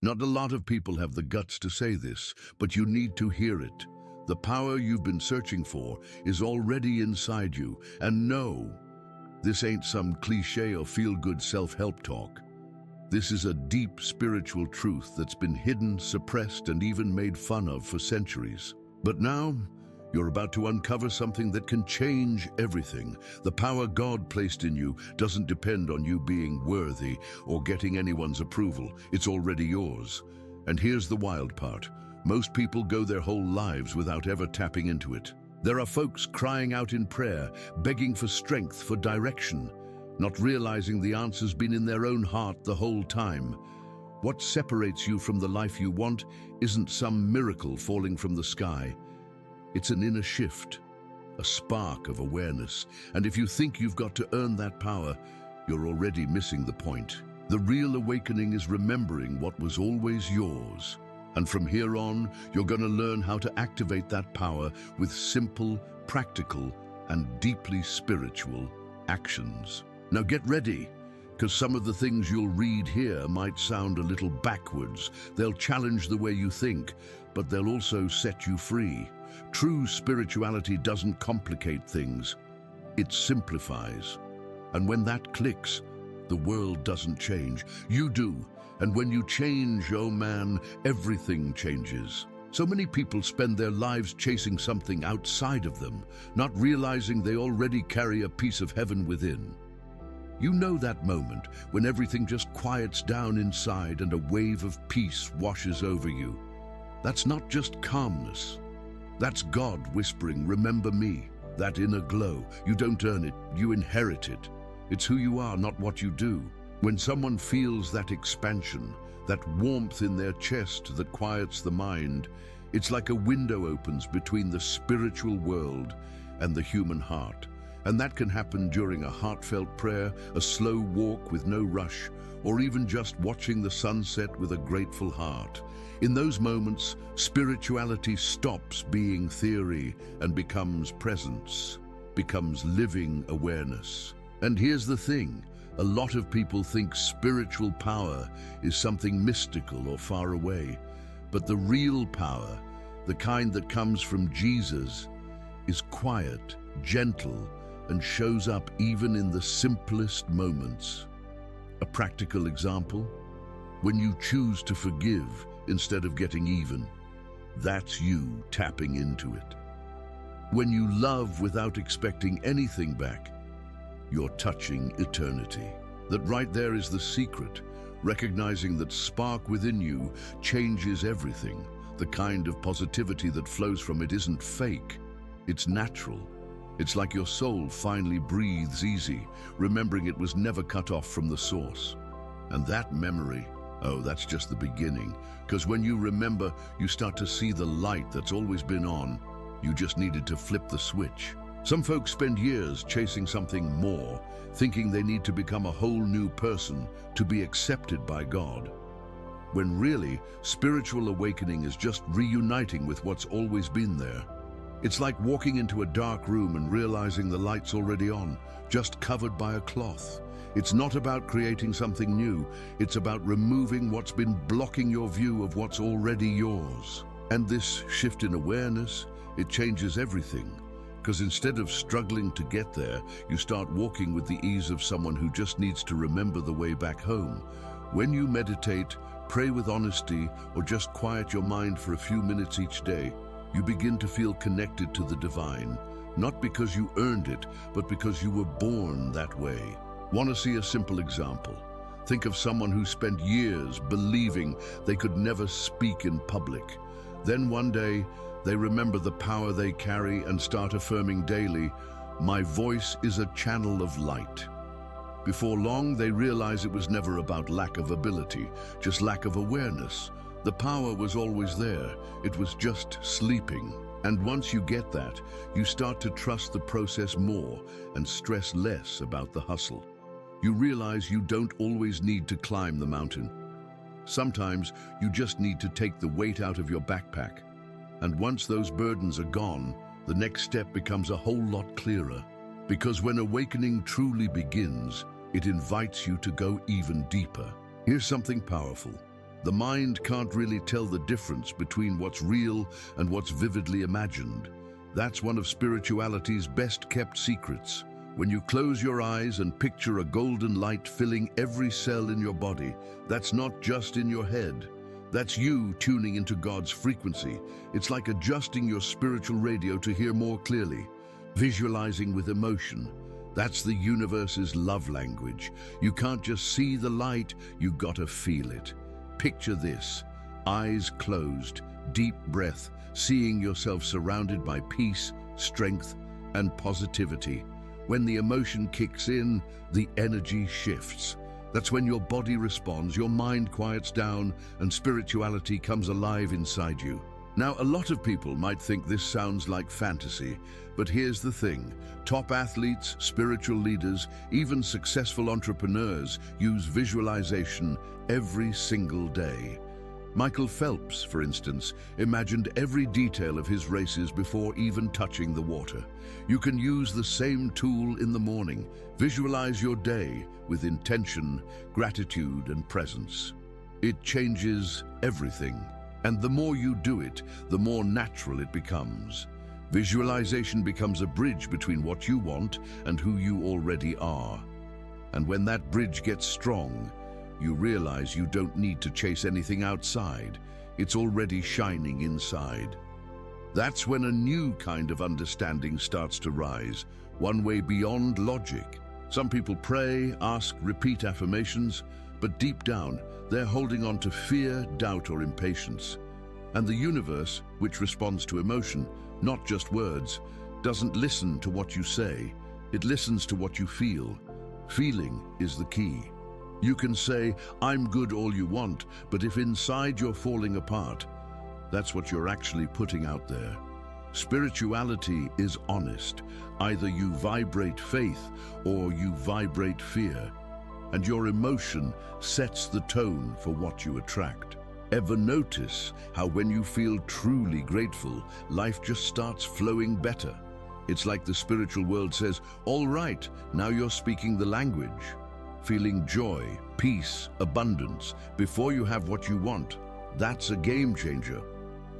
Not a lot of people have the guts to say this, but you need to hear it. The power you've been searching for is already inside you, and no, this ain't some cliche or feel-good self-help talk. This is a deep spiritual truth that's been hidden, suppressed, and even made fun of for centuries. But now, you're about to uncover something that can change everything. The power God placed in you doesn't depend on you being worthy or getting anyone's approval. It's already yours. And here's the wild part. Most people go their whole lives without ever tapping into it. There are folks crying out in prayer, begging for strength, for direction, not realizing the answer's been in their own heart the whole time. What separates you from the life you want isn't some miracle falling from the sky. It's an inner shift, a spark of awareness. And if you think you've got to earn that power, you're already missing the point. The real awakening is remembering what was always yours. And from here on, you're going to learn how to activate that power with simple, practical, and deeply spiritual actions. Now get ready, because some of the things you'll read here might sound a little backwards. They'll challenge the way you think, but they'll also set you free. True spirituality doesn't complicate things, it simplifies. And when that clicks, the world doesn't change. You do. And when you change, oh man, everything changes. So many people spend their lives chasing something outside of them, not realizing they already carry a piece of heaven within. You know that moment when everything just quiets down inside and a wave of peace washes over you. That's not just calmness. That's God whispering, "Remember me." That inner glow, you don't earn it, you inherit it. It's who you are, not what you do. When someone feels that expansion, that warmth in their chest that quiets the mind, it's like a window opens between the spiritual world and the human heart. And that can happen during a heartfelt prayer, a slow walk with no rush, or even just watching the sunset with a grateful heart. In those moments, spirituality stops being theory and becomes presence, becomes living awareness. And here's the thing. A lot of people think spiritual power is something mystical or far away. But the real power, the kind that comes from Jesus, is quiet, gentle, and shows up even in the simplest moments. A practical example? When you choose to forgive instead of getting even, that's you tapping into it. When you love without expecting anything back, you're touching eternity. That right there is the secret, recognizing that spark within you changes everything. The kind of positivity that flows from it isn't fake, it's natural. It's like your soul finally breathes easy, remembering it was never cut off from the source. And that memory, oh, that's just the beginning. Because when you remember, you start to see the light that's always been on. You just needed to flip the switch. Some folks spend years chasing something more, thinking they need to become a whole new person to be accepted by God. When really, spiritual awakening is just reuniting with what's always been there. It's like walking into a dark room and realizing the light's already on, just covered by a cloth. It's not about creating something new, it's about removing what's been blocking your view of what's already yours. And this shift in awareness, it changes everything. Because instead of struggling to get there, you start walking with the ease of someone who just needs to remember the way back home. When you meditate, pray with honesty, or just quiet your mind for a few minutes each day, you begin to feel connected to the divine, not because you earned it, but because you were born that way. Want to see a simple example? Think of someone who spent years believing they could never speak in public. Then one day, they remember the power they carry and start affirming daily, "My voice is a channel of light." Before long, they realize it was never about lack of ability, just lack of awareness. The power was always there, it was just sleeping. And once you get that, you start to trust the process more and stress less about the hustle. You realize you don't always need to climb the mountain. Sometimes you just need to take the weight out of your backpack. And once those burdens are gone, the next step becomes a whole lot clearer. Because when awakening truly begins, it invites you to go even deeper. Here's something powerful. The mind can't really tell the difference between what's real and what's vividly imagined. That's one of spirituality's best-kept secrets. When you close your eyes and picture a golden light filling every cell in your body, that's not just in your head. That's you tuning into God's frequency. It's like adjusting your spiritual radio to hear more clearly. Visualizing with emotion. That's the universe's love language. You can't just see the light, you gotta feel it. Picture this, eyes closed, deep breath, seeing yourself surrounded by peace, strength, and positivity. When the emotion kicks in, the energy shifts. That's when your body responds, your mind quiets down, and spirituality comes alive inside you. Now, a lot of people might think this sounds like fantasy, but here's the thing. Top athletes, spiritual leaders, even successful entrepreneurs use visualization every single day. Michael Phelps, for instance, imagined every detail of his races before even touching the water. You can use the same tool in the morning. Visualize your day with intention, gratitude, and presence. It changes everything. And the more you do it, the more natural it becomes. Visualization becomes a bridge between what you want and who you already are. And when that bridge gets strong, you realize you don't need to chase anything outside. It's already shining inside. That's when a new kind of understanding starts to rise, one way beyond logic. Some people pray, ask, repeat affirmations, but deep down, they're holding on to fear, doubt, or impatience. And the universe, which responds to emotion, not just words, doesn't listen to what you say. It listens to what you feel. Feeling is the key. You can say, "I'm good" all you want, but if inside you're falling apart, that's what you're actually putting out there. Spirituality is honest. Either you vibrate faith or you vibrate fear. And your emotion sets the tone for what you attract. Ever notice how when you feel truly grateful, life just starts flowing better? It's like the spiritual world says, "All right, now you're speaking the language." Feeling joy, peace, abundance before you have what you want, that's a game changer.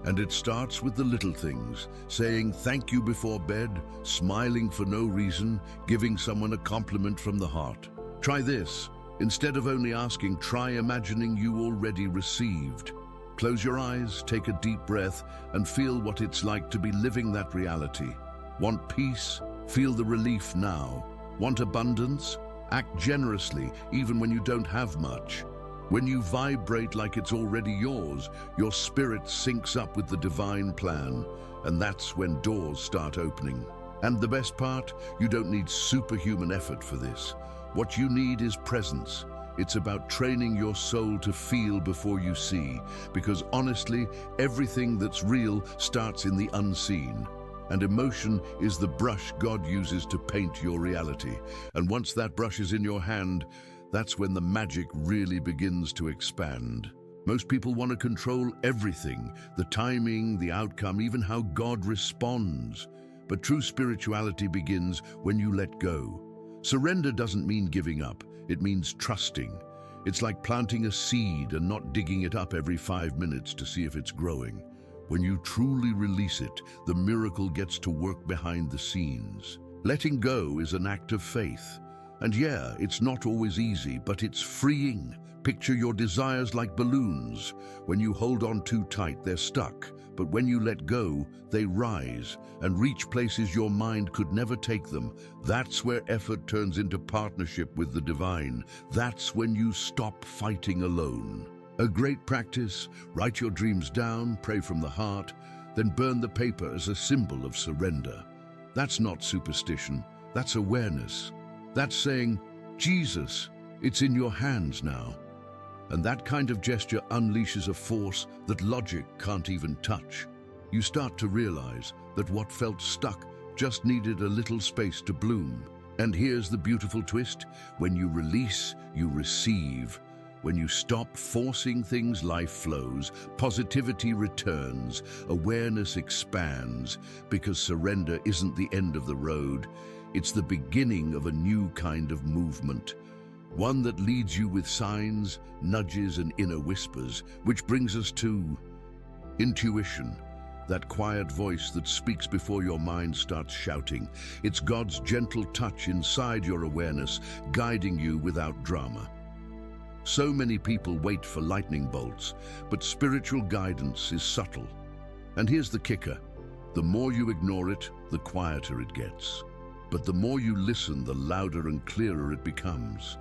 And it starts with the little things, saying thank you before bed, smiling for no reason, giving someone a compliment from the heart. Try this. Instead of only asking, try imagining you already received. Close your eyes, take a deep breath, and feel what it's like to be living that reality. Want peace? Feel the relief now. Want abundance? Act generously, even when you don't have much. When you vibrate like it's already yours, your spirit syncs up with the divine plan, and that's when doors start opening. And the best part, you don't need superhuman effort for this. What you need is presence. It's about training your soul to feel before you see, because honestly, everything that's real starts in the unseen. And emotion is the brush God uses to paint your reality. And once that brush is in your hand, that's when the magic really begins to expand. Most people want to control everything, the timing, the outcome, even how God responds. But true spirituality begins when you let go. Surrender doesn't mean giving up, it means trusting. It's like planting a seed and not digging it up every 5 minutes to see if it's growing. When you truly release it, the miracle gets to work behind the scenes. Letting go is an act of faith. And yeah, it's not always easy, but it's freeing. Picture your desires like balloons. When you hold on too tight, they're stuck. But when you let go, they rise and reach places your mind could never take them. That's where effort turns into partnership with the divine. That's when you stop fighting alone. A great practice: write your dreams down, pray from the heart, then burn the paper as a symbol of surrender. That's not superstition, that's awareness. That's saying, "Jesus, it's in your hands now." And that kind of gesture unleashes a force that logic can't even touch. You start to realize that what felt stuck just needed a little space to bloom. And here's the beautiful twist: when you release, you receive. When you stop forcing things, life flows, positivity returns, awareness expands, because surrender isn't the end of the road, it's the beginning of a new kind of movement. one that leads you with signs, nudges, and inner whispers, which brings us to intuition, that quiet voice that speaks before your mind starts shouting. It's God's gentle touch inside your awareness, guiding you without drama. So many people wait for lightning bolts, but spiritual guidance is subtle. And here's the kicker: the more you ignore it, the quieter it gets. But the more you listen, the louder and clearer it becomes,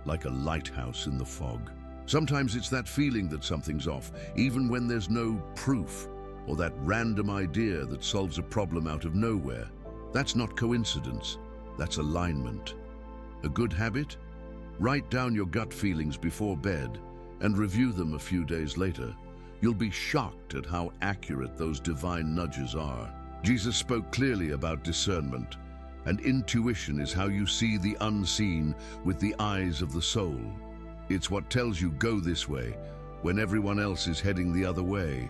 like a lighthouse in the fog. Sometimes it's that feeling that something's off, even when there's no proof, or that random idea that solves a problem out of nowhere. That's not coincidence, that's alignment. A good habit? Write down your gut feelings before bed and review them a few days later. You'll be shocked at how accurate those divine nudges are. Jesus spoke clearly about discernment, and intuition is how you see the unseen with the eyes of the soul. It's what tells you go this way when everyone else is heading the other way.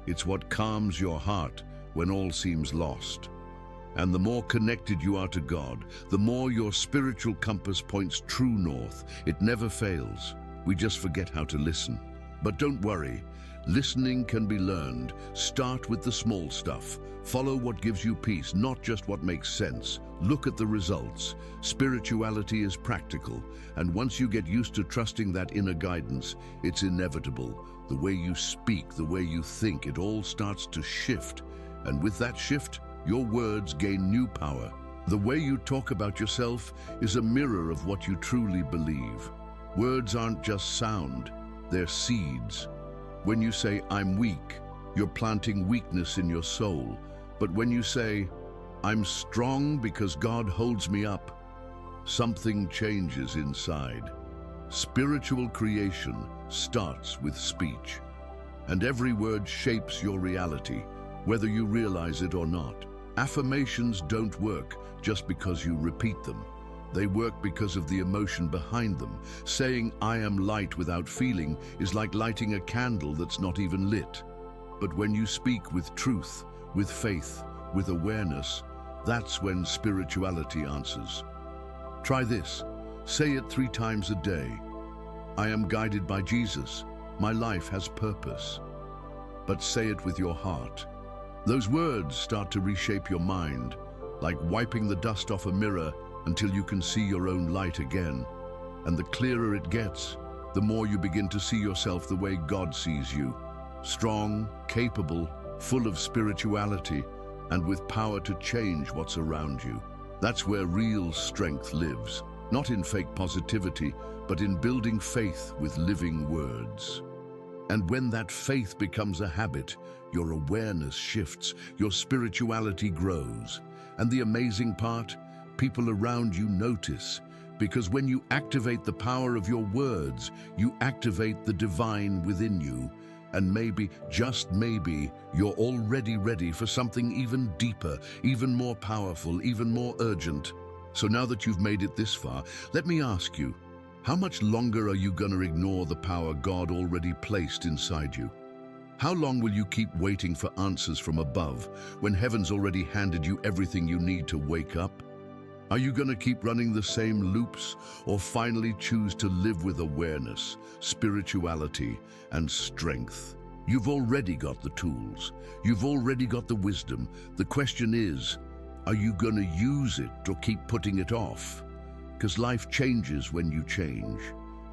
It's what calms your heart when all seems lost. And the more connected you are to God, the more your spiritual compass points true north. It never fails. We just forget how to listen. But don't worry, listening can be learned. Start with the small stuff. Follow what gives you peace, not just what makes sense. Look at the results. Spirituality is practical, and once you get used to trusting that inner guidance, it's inevitable. The way you speak, the way you think, it all starts to shift. And with that shift, your words gain new power. The way you talk about yourself is a mirror of what you truly believe. Words aren't just sound, they're seeds. When you say, "I'm weak," you're planting weakness in your soul. But when you say, "I'm strong because God holds me up," something changes inside. Spiritual creation starts with speech, and every word shapes your reality, whether you realize it or not. Affirmations don't work just because you repeat them. They work because of the emotion behind them. Saying, "I am light," without feeling is like lighting a candle that's not even lit. But when you speak with truth, with faith, with awareness, that's when spirituality answers. Try this. Say it 3 times a day. "I am guided by Jesus. My life has purpose." But say it with your heart. Those words start to reshape your mind, like wiping the dust off a mirror until you can see your own light again. And the clearer it gets, the more you begin to see yourself the way God sees you. Strong, capable, full of spirituality, and with power to change what's around you. That's where real strength lives, not in fake positivity, but in building faith with living words. And when that faith becomes a habit, your awareness shifts, your spirituality grows. And the amazing part, people around you notice, because when you activate the power of your words, you activate the divine within you. And maybe, just maybe, you're already ready for something even deeper, even more powerful, even more urgent. So now that you've made it this far, let me ask you, how much longer are you going to ignore the power God already placed inside you? How long will you keep waiting for answers from above when heaven's already handed you everything you need to wake up? Are you going to keep running the same loops, or finally choose to live with awareness, spirituality, and strength? You've already got the tools. You've already got the wisdom. The question is, are you going to use it or keep putting it off? Because life changes when you change.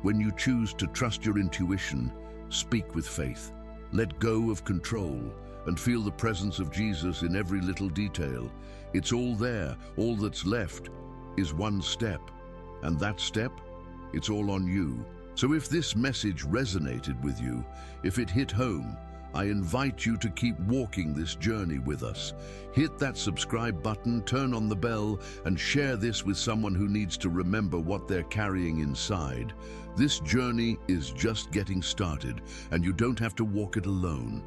When you choose to trust your intuition, speak with faith, let go of control, and feel the presence of Jesus in every little detail. It's all there. All that's left is one step. And that step, it's all on you. So if this message resonated with you, if it hit home, I invite you to keep walking this journey with us. Hit that subscribe button, turn on the bell, and share this with someone who needs to remember what they're carrying inside. This journey is just getting started, and you don't have to walk it alone.